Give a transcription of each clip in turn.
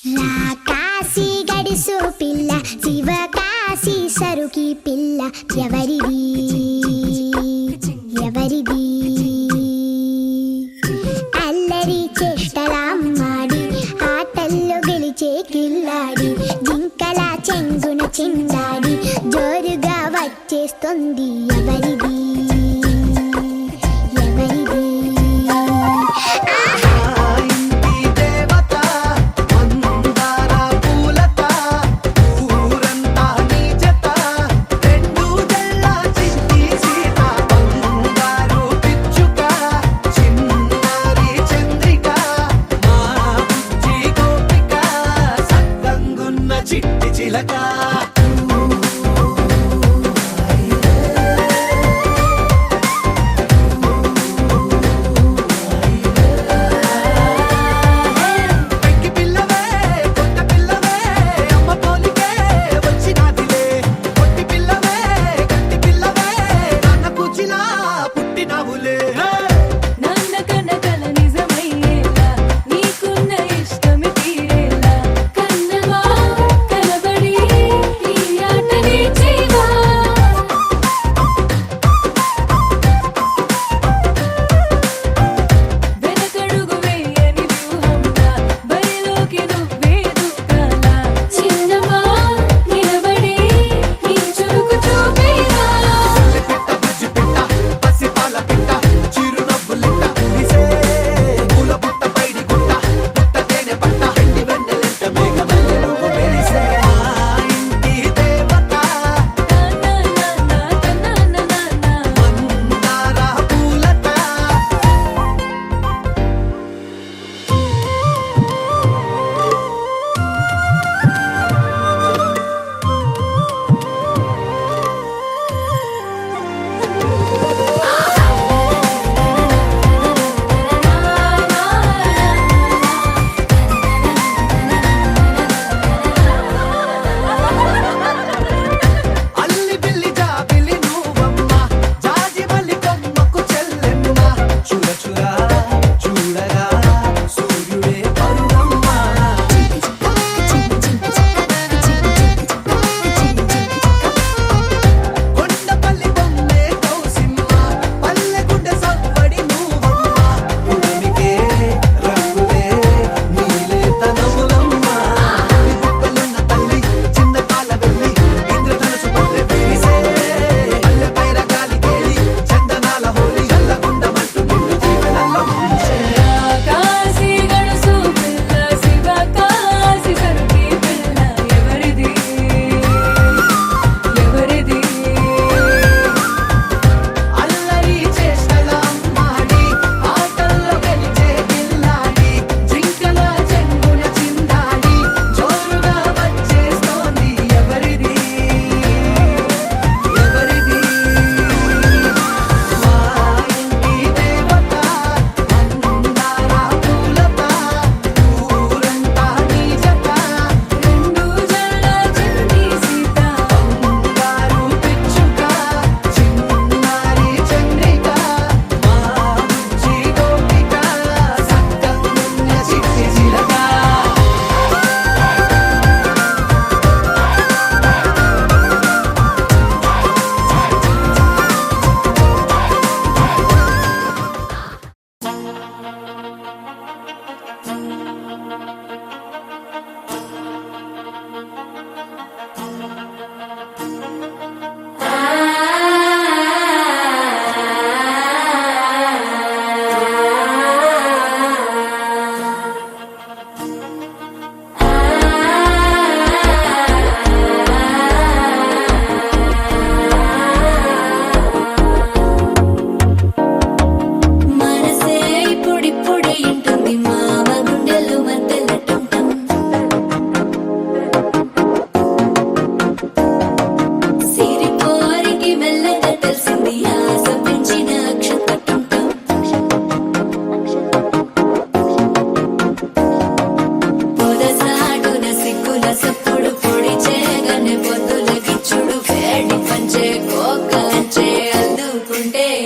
రాకాసి గడిసు పిల్ల శివకాశి సరుకి పిల్ల ఎవరిది ఎవరిది అల్లరి చేష్టలామ్మాడి ఆటల్లో గెలిచే కిల్లాడి జింకల చెంగున చిందాడి జోరుగా వచ్చేస్తుంది ఎవరిది ఎవరిది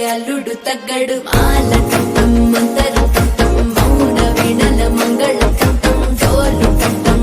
అల్లుడు తగ్గడు మాల కట్టం మంతర కట్టం మౌన వీణల మంగళ కట్టం డోలు కట్టం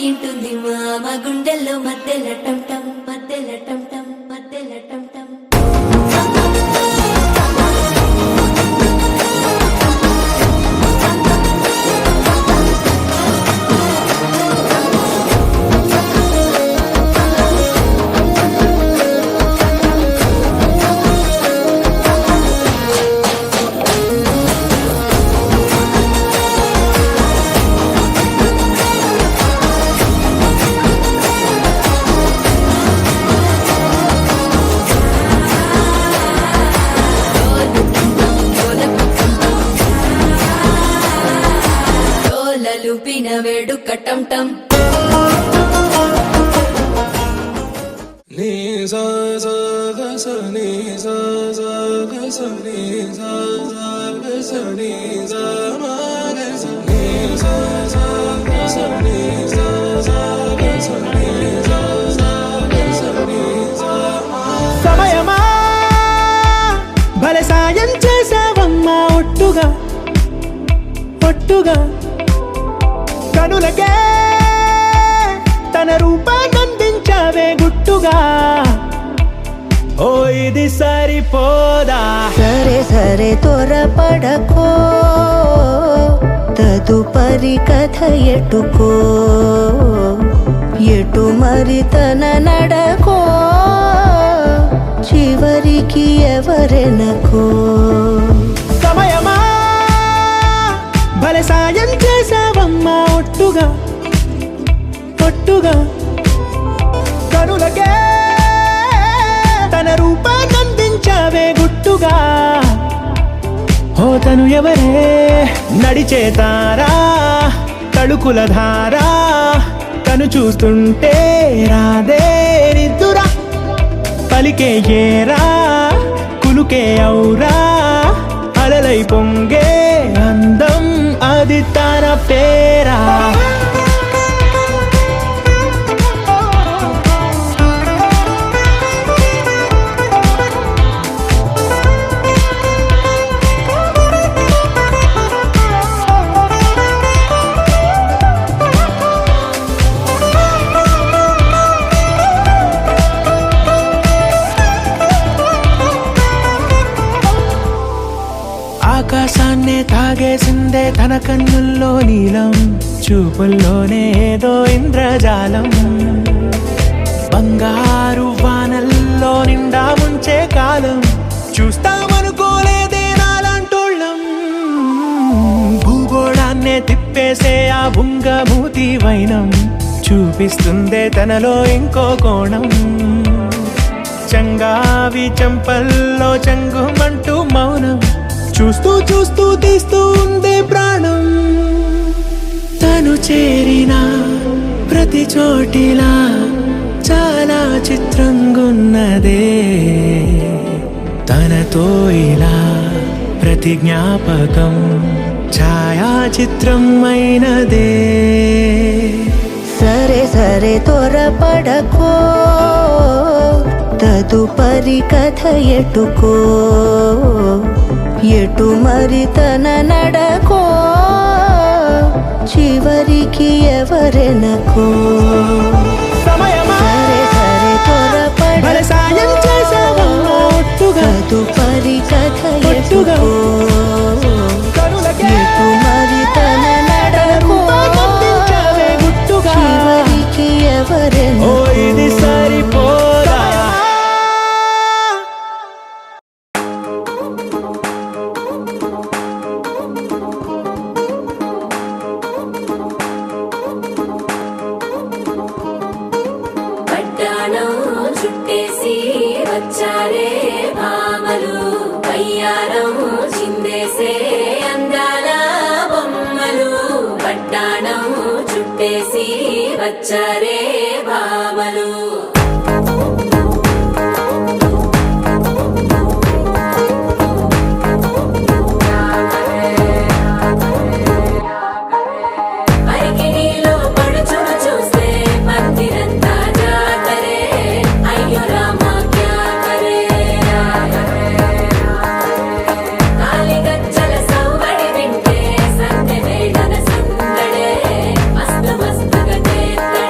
ఇంటుంది మామ గుండెల్లో మధ్యల టం టం మధ్యల టం టం మధ్యల టం టం. లూపిన వేడుక టం టం. నీ సా సా గ స నీ సా సా గ స నీ సా సా గ స నీ సా మా గ స నీ సా సా గ స నీ సా సా గ స నీ సా సా గ స నీ సా మా. సమయమా భలే సాయం చేసావమ్మా ఒట్టుగా ఒట్టుగా కనులకే తన రూపాన్నందించావే గుట్టుగా. ఓ ఇది సరిపోదా సరే సరే త్వరపడకో తదుపరి కథ ఎటుకో ఎటు మరి తన నడకో చివరికి ఎవరెనకో. సమయమా భలే సాయం చేసావమ్మా ఒట్టుగా ఒట్టుగా కనులకే తన రూపాన్నందించావే గుట్టుగా. ఓ తను ఎవరే నడిచే తారా తళుకుల ధారా తను చూస్తుంటే రాదే నిద్దురా పలికే ఏరా కులుకే ఔరా అలలై పొంగే అందం అది తన పేరా. ఆకాశాన్నే తాగేసిందే తన కన్నుల్లో నీలం చూపుల్లోనే ఏదో ఇంద్రజాలం బంగారు వానల్లో నిండా ముంచే కాలం చూస్తామనుకోలేదే నాలాంటోళ్ళం. భూగోళాన్నే తిప్పేసే ఆ బుంగమూతి వైనం చూపిస్తుందే తనలో ఇంకో కోణం. చంగావి చంపల్లో చంగుమంటూ మౌనం చూస్తూ చూస్తూ తీస్తూ ఉందే ప్రాణం. తను చేరిన ప్రతి చోటిలా చాలా చిత్రంగున్నదే తనతో ఇలా ప్రతి జ్ఞాపకం ఛాయాచిత్రం అయినదే. సరే సరే త్వరపడకో తదుపరి కథ ఎటుకో ఎటు మరి తన నడకో చివరికి ఎవరెనకో. సమయమా సరే సరే భలే సాయం త్వరపడకో చేసావమ్మా ఒట్టుగా తదుపరి కథ ఒట్టుగా ఎటుకో కనులకే ఎటు మరి తన నడకో రూపాన్నందించావే గుట్టుగా. చివరికి ఓ ఎవరెనకో. ఇది సరిపోదా పడ్డాణం చుట్టేసి వచ్చారే భామలు వయ్యారం చిందేసే అందాల బొమ్మలు. పడ్డాణం చుట్టేసి వచ్చారే భామలు. పరికిణీలో పడుచును చూస్తే మందిరంతా జాతరే అయ్యో రామ క్యా కరే. కాలిగజ్జల సవ్వడి వింటే సందె వేళన సందడే మస్తు మస్తుగా చేస్తడే.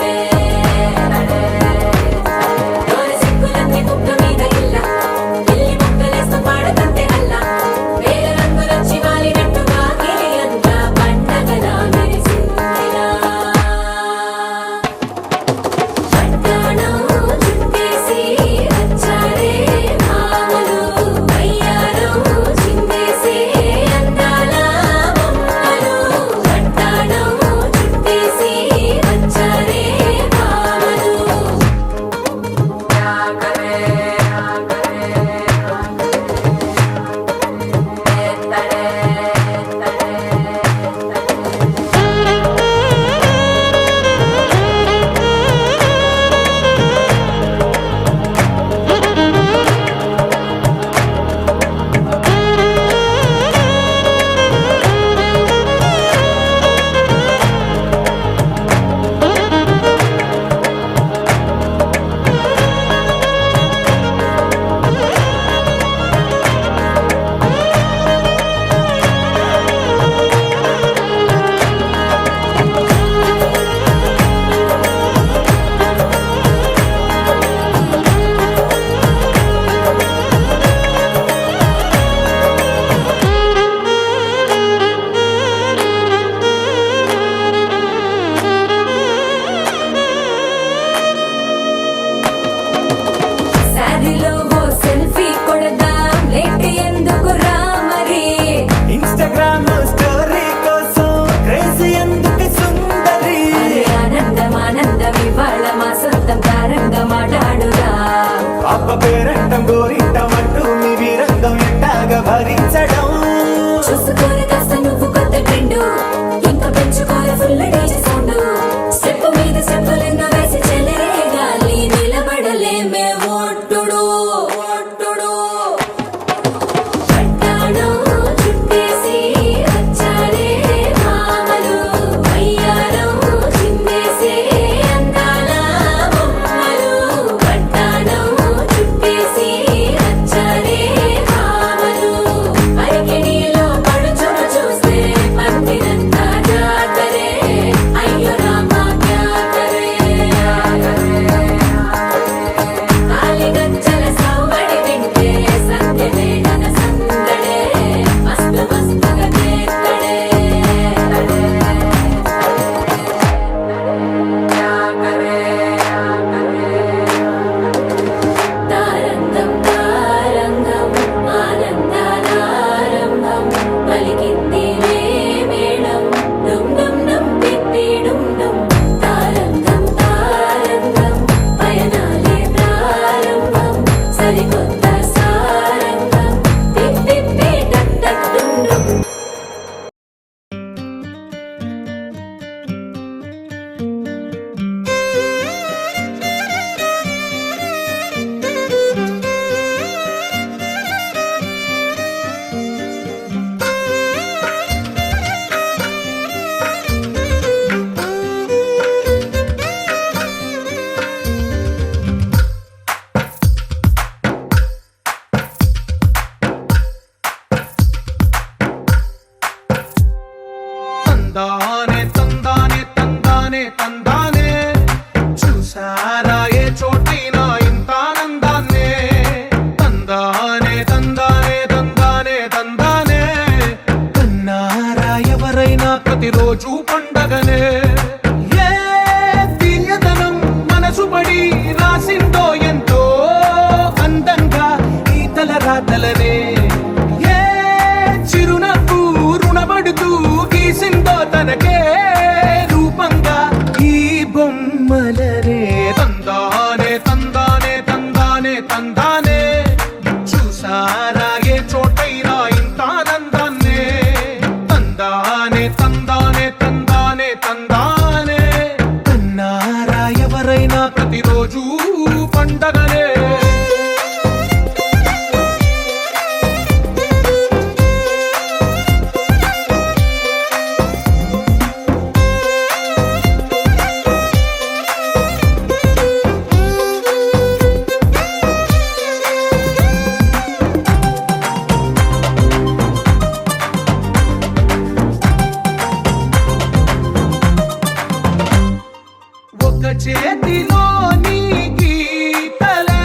చేతిలో నీ గీతలే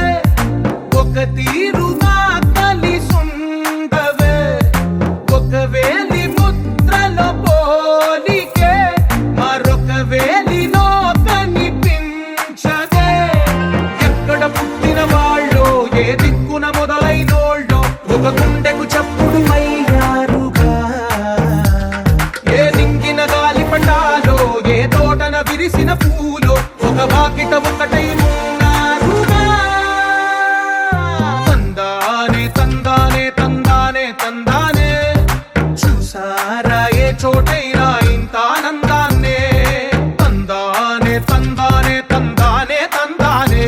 ఒక తీరుగా కలిసుండవే ఒక వేలి ముద్రలో పోలికే మరొక వేలిలో కనిపించదే ఎక్కడ పుట్టిన వాళ్ళో ఏ దిక్కున మొదలైనోళ్ళో ఒక గుండెకు చప్పుడు అయ్యారుగా ఏ దింగిన గాలి పటాలో ఏ తోటన విరిసిన పూలో ఒక వాకిట ఒకటై ఉన్నారుగా తందానే తందానే తందానే తందానే చూసారా ఏ చోటైనా ఇంత ఆనందాన్నే తందానే తందానే తందానే తందానే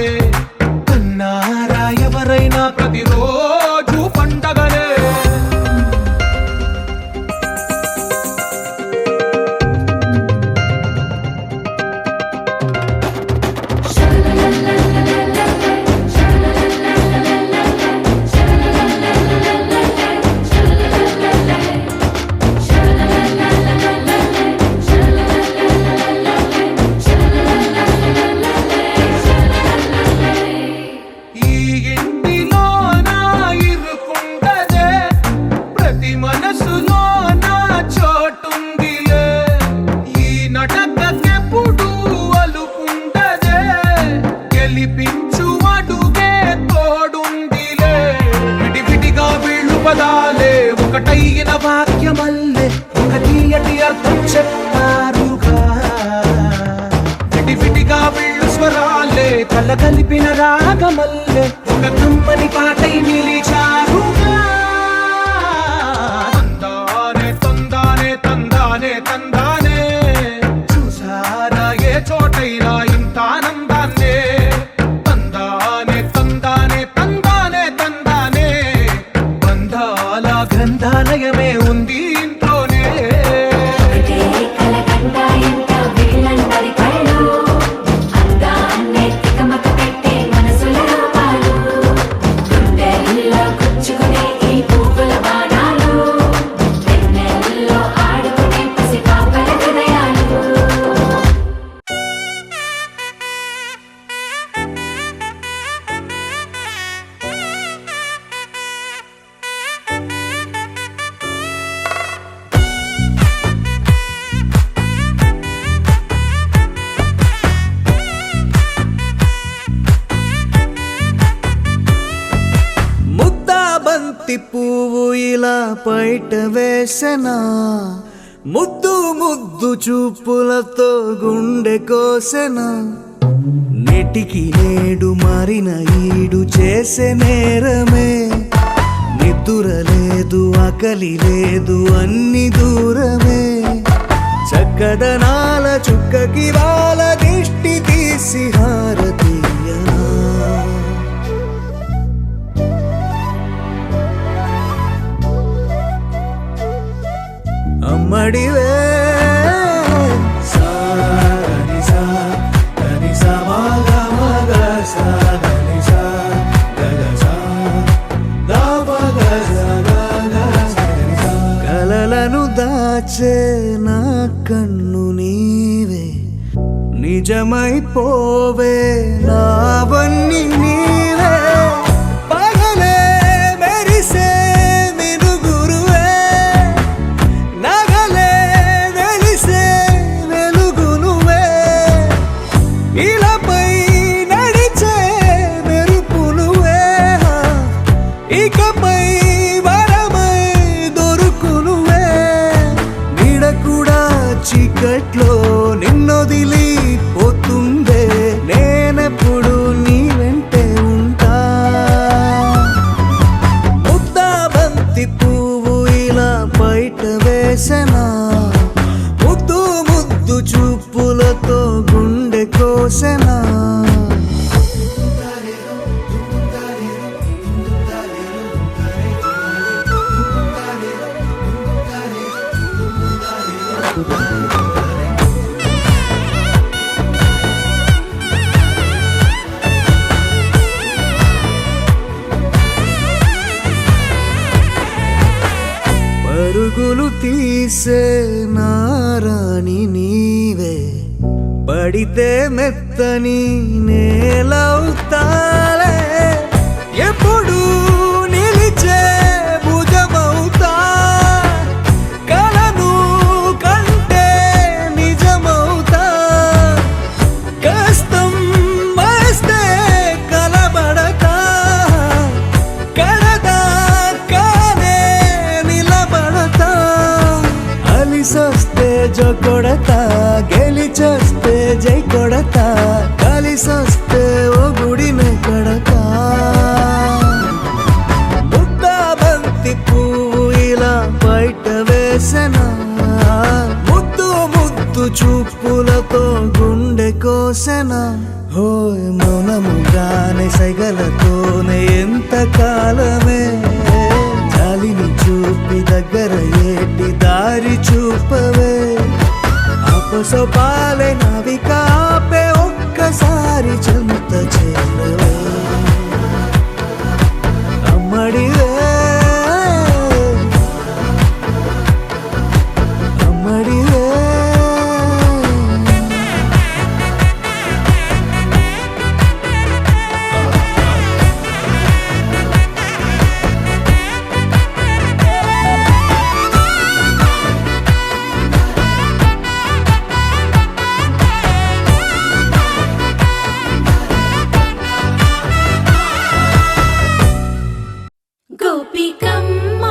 కన్నారా ఎవరైనా ప్రతిరోజు పండగనే ఈ ఇంటిలో నా ఇరుకుండదే ప్రతి మనసులో నా చోటుందిలే ఈ నటకెప్పుడు అలుకుండదే గెలిపించు అడుగే తోడుందిలే విడివిడిగా వీళ్ళు పదాలే ఒకటైన వాక్యమల్లే ఒక తీయటి అర్థం చెప్పారుగా విడివిడిగా వీళ్ళు స్వరాలే కల కలిపిన రాగమల్లే ఒక కమ్మని పాటై నిలిచారుగా తందానే తందానే తందానే తందానే చూసారా ఏ చోటైనా ఇంత ఆనందాన్నే తందానే తందానే తందానే తందానే బంధాల గ్రంథాలయమే ఉంది ఇంట్లోనే ఒకటే కలగంట ఇంట వీళ్ళందరి కళ్ళు అందాన్నే తికమక పెట్టే మనసుల రూపాలు గుండెల్లో గుచ్చుకునే ఈ పువ్వుల బాణాలు వెన్నెల్లో ఆడుకునే పసిపాపల హృదయాలు ముద్దా బంతి పువ్వు ఇలా బయట వేసెనా ముద్దు ముద్దు చూపులతో గుండె కోసెనా నెటికి నేడు మారిన ఈడు చేసే నేరమే నిద్ర లేదు ఆకలి లేదు అన్ని దూరమే చక్కదనాల చుక్కకి వాళ్ళ దిష్టి తీసి హారతీయనా అమ్మడివే కలలను దాచే నా కన్ను నీవే నిజమైపోవే నావన్నీ నీవే పగలే మెరిసే మినుగురువే నగలే వెలిసే వెలుగునువే ఇలాపై నడిచే మెరుపునువే ఇకపై వరమై దొరుకునువే నీడ కూడా చీకట్లో నిన్నొదిలి పోతుందే నేనెప్పుడు నీ వెంటే ఉంటా ముద్దా బంతి పువ్వు ఇలా బయట వేసెనా ముద్దు ముద్దు చూపులతో గుండె కోసెనా పరుగులు తీసే నారాణి నీవే పడితే మెత్తని నేలవుతాలే ఎప్పుడు నిలిచే భుజమవుతా కలను కంటే నిజమవుతా కష్టం వస్తే కలబడతా కడదాకానే నిలబడతా అలిసొస్తే జో కొడతా గెలిచొస్తే జై కొడతా కలిసొస్తే ఓ గుడిని కడతా ముద్దా బంతి పువ్వు ఇలా బయట వేసనా ముద్దు ముద్దు చూపులతో గుండె కోసెనా హోయ్ మౌనముగానే సైగలతోనే ఎంత కాలమే జాలిని చూపి దగ్గర ఏటి దారి చూపవే అపసపాలే నావికాపే ఒక్కసారి చెంత చేరవే అమ్మడివే అమ్మడివే గోపికమ్మ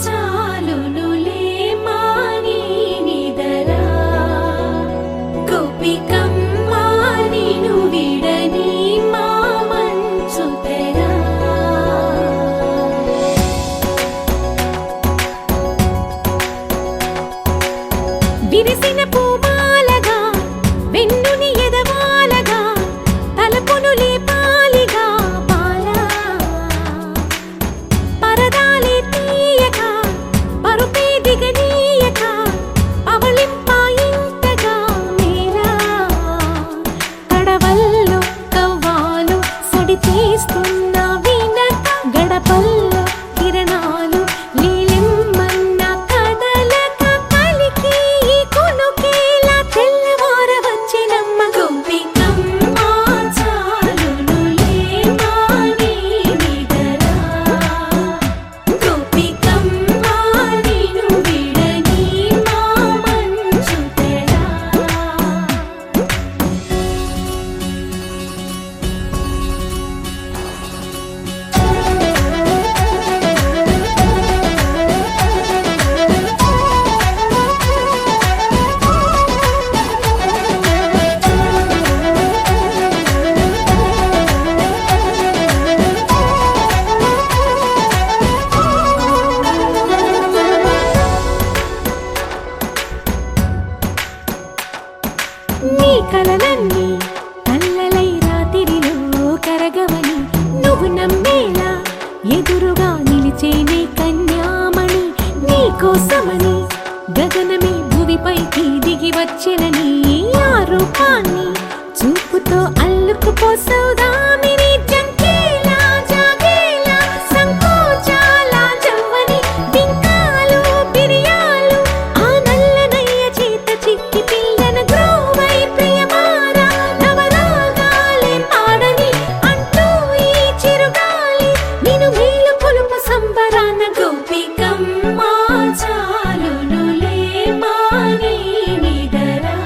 చాలునులే మాని నిదరా గోపికమ్మ నిను విడని మా మంచు తెరా విరిసిన పూమాలగా వెన్నుని ఎదవాలగా తలపును లేపాలిగా బాలా పరదాలే తీయక పరుపే దిగనీయక అవలింపాయింతగా మేరా కడవల్లో కవ్వాలు సడి తీస్తున్న వినత గడపల్లో కిరణాలు లీలిమ్మన్న కదలక కలికి ఈ కొనుకేలా తెల్లవార వచ్చినమ్మ గోపికమ్మ చాలునులే మాని నిదరా గోపికమ్మ నిను విడని మా మంచు తెరా నీ కలలన్నీ కల్లలై రాత్రిలో కరగవని నువ్వు నమ్మేలా ఎదురుగా నిలిచేనే కన్యామణి నీ కోసమని గగనమే భువిపైకి దిగి వచ్చినని ఆ రూపాన్ని చూపుతో అల్లుకుపోసౌదామిని జంకేలా జాగేలా సంకోచాల జవ్వని బింకాలు బిరియాలు ఆ నల్లనయ్య చేత చిక్కి పిల్లన గ్రోవై ప్రియమారా నవరాగాలే పాడని అంటూ ఈ చిరుగాలి నిన్ను మేలు కొలుపు సంబరాన గోపికమ్మ చాలునులే మాని నిదరా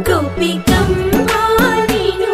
గోపికమ్మ నిను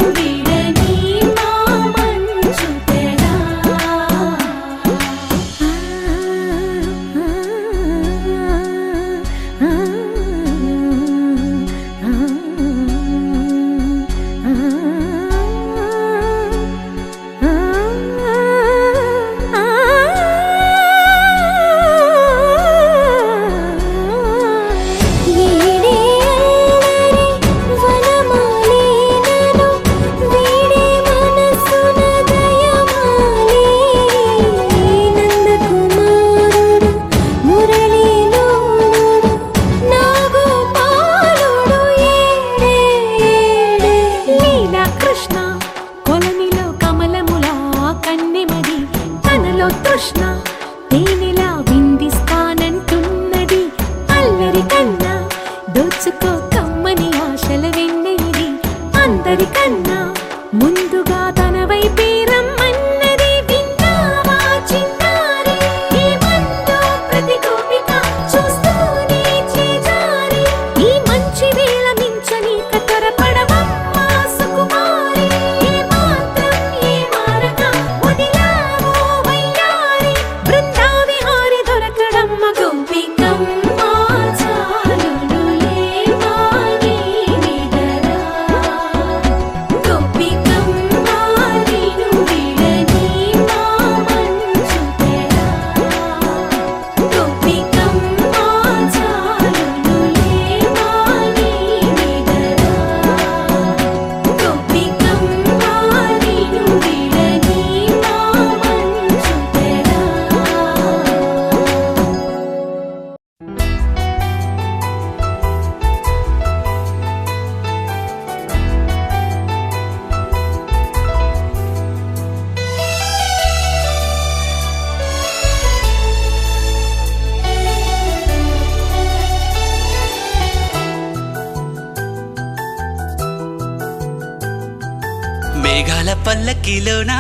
మేఘాల పల్లకిలోనా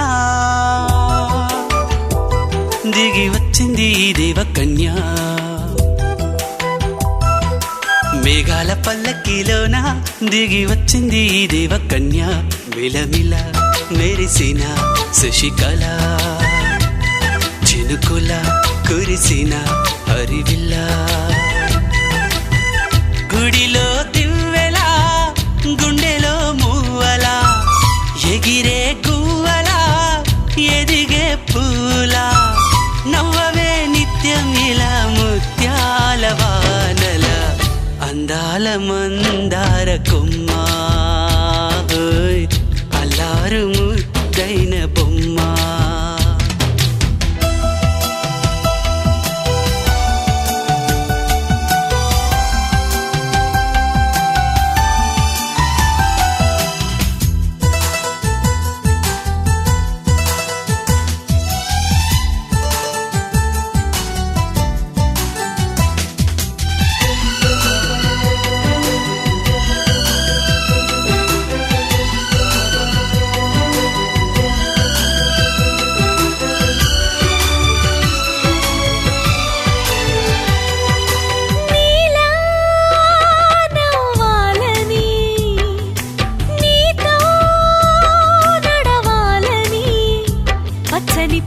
దిగి వచ్చింది ఈ దేవకన్య మేఘాల పల్లకిలోన దిగి వచ్చింది ఈ దేవకన్య మిలమిల మెరిసిన శశికళ చినుకుల కురిసిన హరివిల్ల గుడిలో దివ్వెలా గుండెలో మూవలా ఎగిరే గువ్వలా ఎదిగే పూలా నవ్వవే నిత్యం ఇలా ముత్యాల వానల అందాల మందార కొమ్మ అల్లారు ముద్దైన బొమ్మ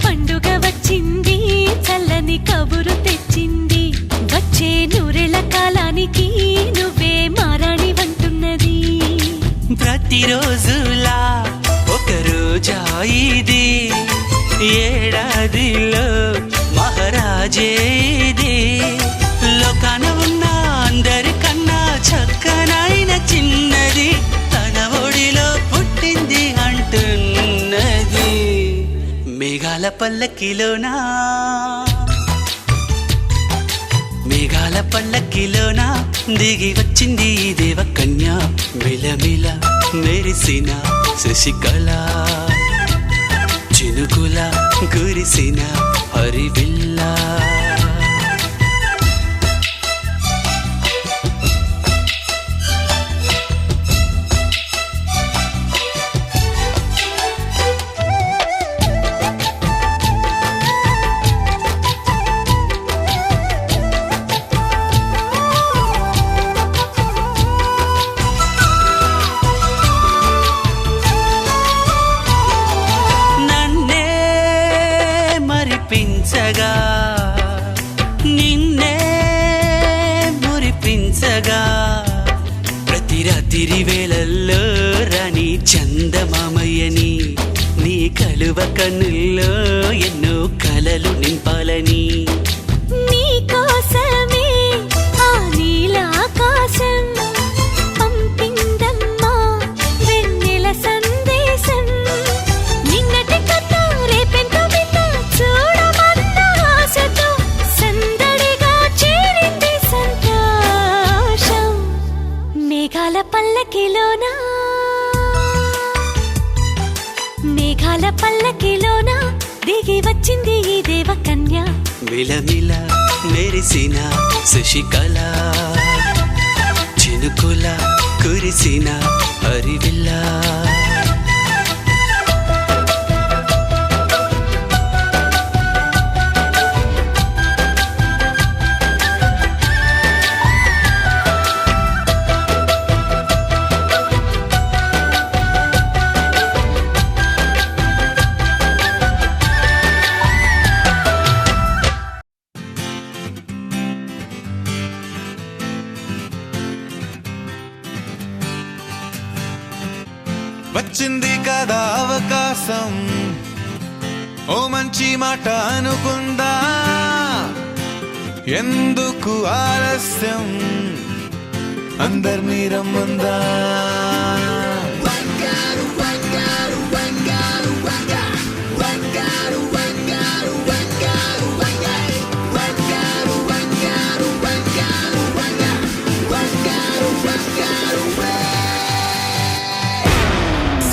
పండుగ వచ్చింది చల్లని కబురు తెచ్చింది వచ్చే నూరెళ్ళ కాలానికి నువ్వే మారాణి వంటున్నది ప్రతిరోజులా ఒక రోజా ఇది ఏడాదిలో మహారాజే ఇది లోకాన ఉన్న అందరికన్నా చక్కనైన చిన్నది తన ఒడిలో పుట్టింది అంటున్నది మేఘాల పల్లకిలోనా మేఘాల పల్లకిలోనా దిగి వచ్చింది ఈ దేవకన్య మిలమిల మెరిసిన శశికళ చినుకుల కురిసిన హరివిల్ల మరిపించగా నిన్నే మురిపించగా ప్రతి రాత్రి వేళల్లో రాణి చందమామయ్యని నీ కలువ కన్నుల్లో ఎన్నో కలలు నింపాలని నీ కోసమే ఆ నీలాకాశం పంపిందమ్మా వెన్నెల సందేశం నిన్నటి కథ రేపెంతో బిడ్డ చూడమన్న ఆశతో సందడిగా చేరింది సంతోషం మేఘాల పల్లకిలోనా మేఘాల పల్లకిలోనా దిగి వచ్చింది ఈ దేవకన్య మిలమిల మెరిసిన శశికళ చినుకుల కురిసిన హరివిల్ల వచ్చింది కదా అవకాశం ఓ మంచి మాట అనుకుందా ఎందుకు ఆలస్యం అందర్నీ రమ్మందా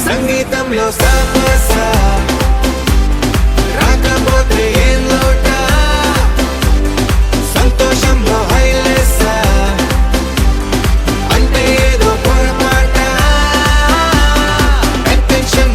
సంగీతంలో సమస్య రాకపోతే ఏం లోట సంతోషంలో హైలెస్స అంటే ఏదో పొరపాట అటెన్షన్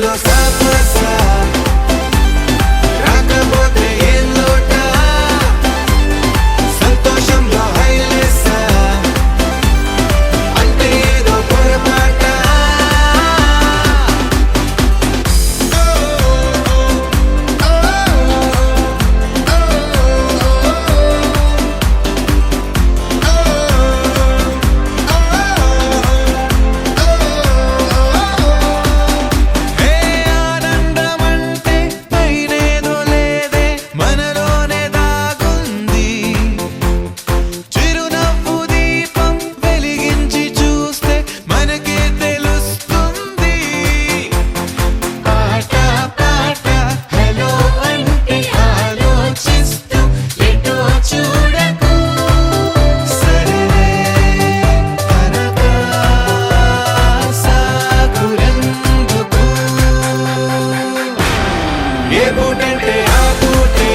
సంతోషంలో సాపసా రాకపోతే ఏం లోట సంతోషంలో హైలేసా అంటే ఏదో పొరపాట ఆనందమంటే పైనేదో లేదే మనలోనే దాగుంది చిరునవ్వు దీపం వెలిగించి చూస్తే మనకే తెలుస్తుంది ఆట పాట హలో అంటే ఆలోచిస్తూ ఎటో చూడకు సరే అనగా సాగురెందుకు ఏ పూటంటే ఆ పూటే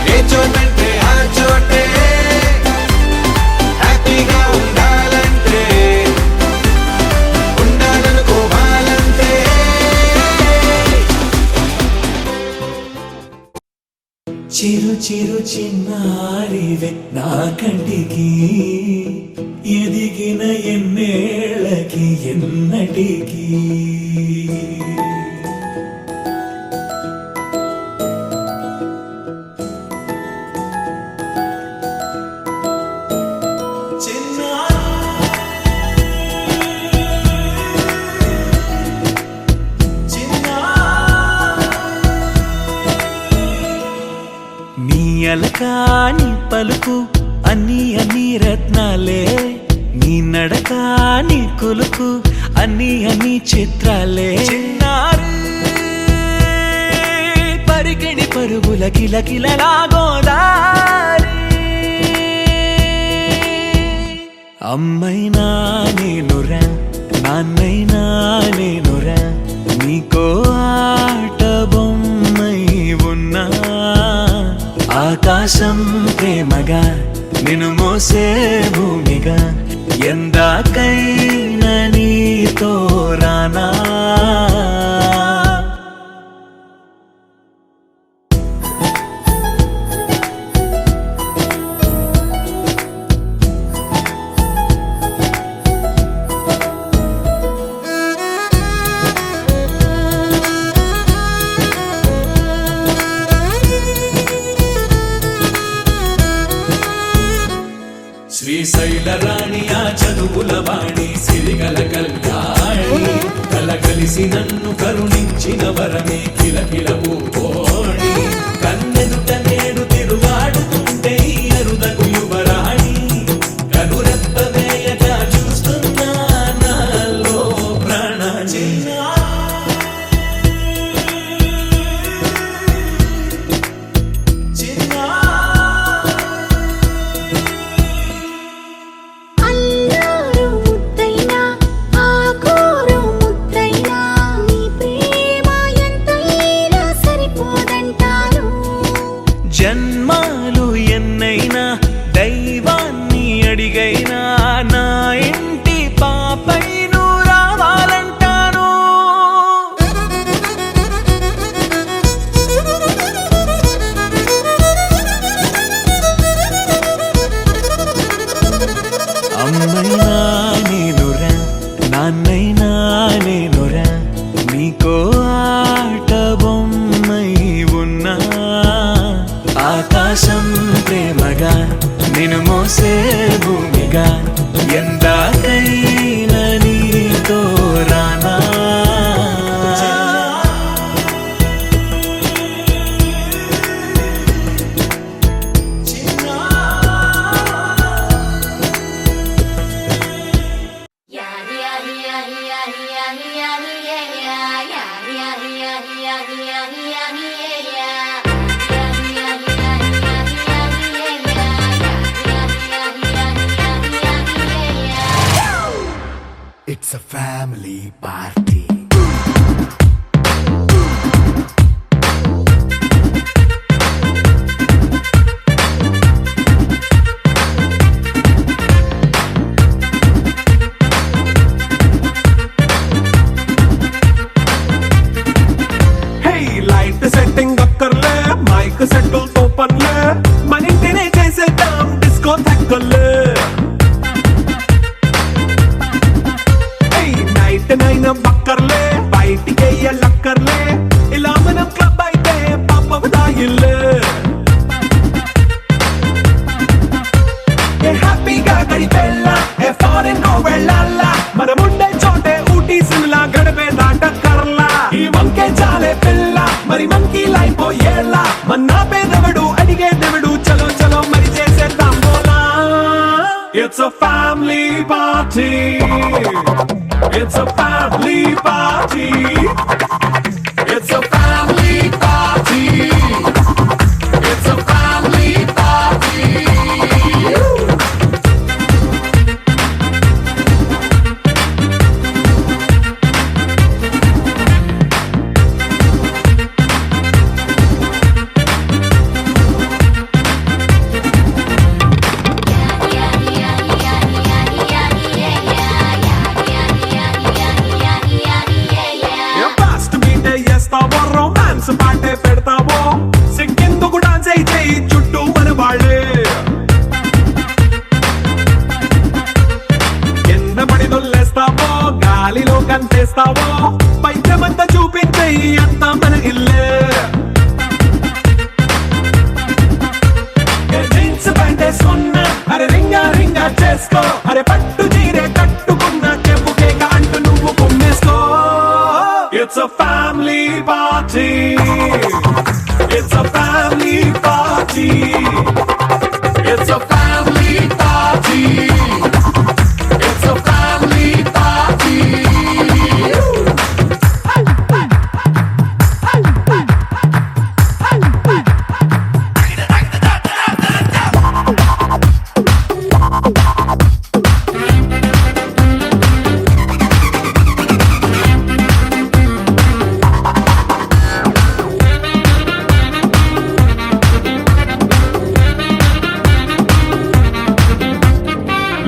ఏ చోటంటే ఆ చోటే హ్యాపీగా ఉండాలంటే ఉండాలనుకోవాలంటే చిరు చిరు చిన్నారివే నా కంటికి ఎదిగిన ఎన్నేళ్ళకి ఎన్నటికి నీ అలకాని పలుకు అన్ని అన్ని రత్నాలే నీ నడకాని కులుకు అన్ని అన్ని చిత్రాలే చిన్నారు పరికిణి పరుగుల కిలకిలలాగోదారి అమ్మైనా నేనురా నాన్నైనా నేనురా నీకో ఆట బొమ్మై ఉన్నా ఆకాశం ప్రేమగా నిన్ను మోసే భూమిగా ఎందాకైనా నీతో రానా శ్రీశైల రాణి ఆ చదువుల వాణి సిరిగల కళ్యాణి కలగలిసి నన్ను కరుణించిన వరమే కిలకిల పూకోణి కన్నెదుట నేడు తిరుగాడుతుంటే ఈ అరుదకు యువరాణి కనురెప్ప వేయగా చూస్తున్నా నాలో ప్రాణ అల్లారు ముద్దైనా ఆకోరు ముద్దైనా నీ ప్రేమ ఎంతైనా సరిపోదంటారు జన్మాలు ఎన్నైనా దైవాన్ని అడిగైనా నా ఇంటి పాపై నువ్వు రావాలంటాను అమ్మైనా నేనురా నాన్నైనా నేనురా నీకో ఆట బొమ్మై ఉన్నా ఆకాశం ప్రేమగా నిన్ను మోసే భూమిగా ఎందాకైనా నీతో రానా It's a family party. హ్యాపీగా గడిపెళ్ళ ఏ ఫారెన్ నో వెళ్ళాల మనముండే చోటే ఊటీ సిమ్లా గడిపే దాటక్కర్లా ఈ వంకే చాలే పిల్ల మరి మంకీ లైఫ్ ఏళ్ళ మన్నా పేదవడు అడిగే దేవుడు చలో చలో మరి చేసేద్దాం బోలా It's a family party It's a family party It's a family party It's a family party fast మీటే చేస్తావో రొమాన్స్ పాటే పెడతావో సిగ్గెందుకు డాన్స్ అయి చేయి చుట్టూ మన వాళ్ళే కింద పడి దొల్లేస్తావో గాలిలో కంటేస్తావో పైచమంతా చూపించేయి అంతా మన ఇల్లే జీన్స్ ప్యాంటేసుకున్నా అరే రింగా రింగా చేసుకో అరే పట్టు చీరే కట్టుకున్న చెప్పు కేక అంటూ నువ్వు కొమ్మేసుకో It's a family party It's a family party It's a family party It's a family party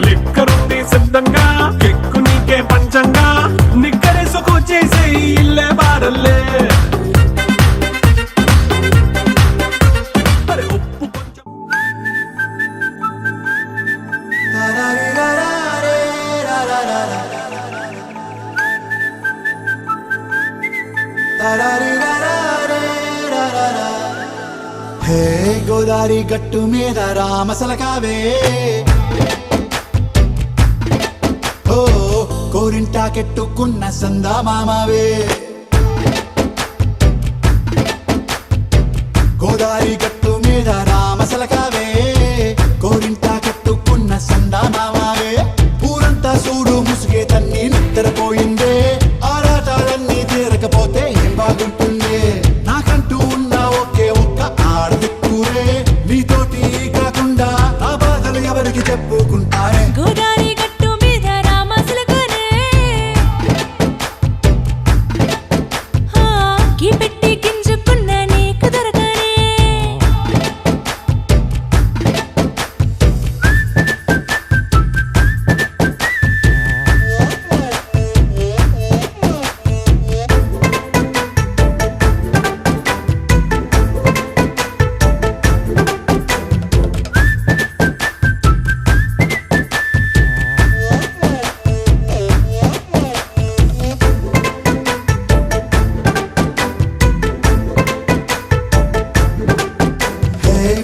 లిక్కరుంది సిద్ధంగా కెక్కు నీకే పంచంగా నిక్కరేసుకు చేసే ఇల్లే బారల్లే అరే ఉప్పు కొంచెం హే గోదారి గట్టు మీద రామసలకావే ఓ కోరింటా కెట్టుకున్న సందా మామావే గోదారి గట్టు మీద రామసలకావే కోరింటా కెట్టుకున్న సందా మామావే ఊరంతా చూడు ముసుగే తన్ని నిద్రపోయిందే ఆరాటాలన్నీ తీరకపోతే ఏం బాగుంటుంది నాకంటూ ఉన్న ఒకే ఒక్క ఆడదిక్కురే నీతోటి కాకుండా ఆ బాధలు ఎవరికి చెప్పుకుంటారే గోదారి గట్టు మీద రామసులకనే గీ పెట్టి గింజుకున్న నీకు దొరకనే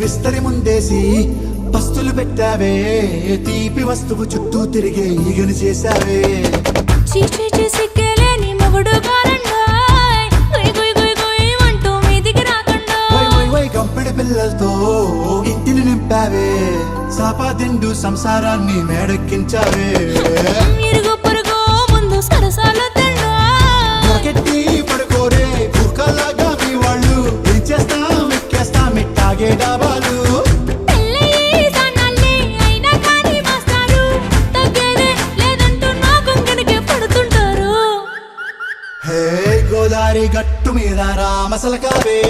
విస్తరి ముందేసి పస్తులు పెట్టావే తీపి వస్తువు చుట్టూ తిరిగే ఈగను చేశావే చీచీ సిగ్గలేని మొగుడు కారండాయ్ గుయ్ గుయ్ గుయ్ గుయ్ అంటూ మీదికి రాకుండా వై గంపెడి పిల్లలతో ఇంటిని నింపావే సాపాదిండు సంసారాన్ని మేడెక్కించావే ఇరుగు పొరుగు ముందు సరసాలు తండా రాకెట్టి పడుకోరే భూకలాగా మీ వాళ్ళు ఏం చేస్తాం ఎక్కేస్తాం ఇట్టాగే డాబాలు పెళ్ళయి సన్నాల్ని అయినా కానీ మాస్తారు తగ్గేదే లేదంటూ నా కొంగనికే పడుతుంటారు హే గోదారి గట్టు మీద రామసలకావే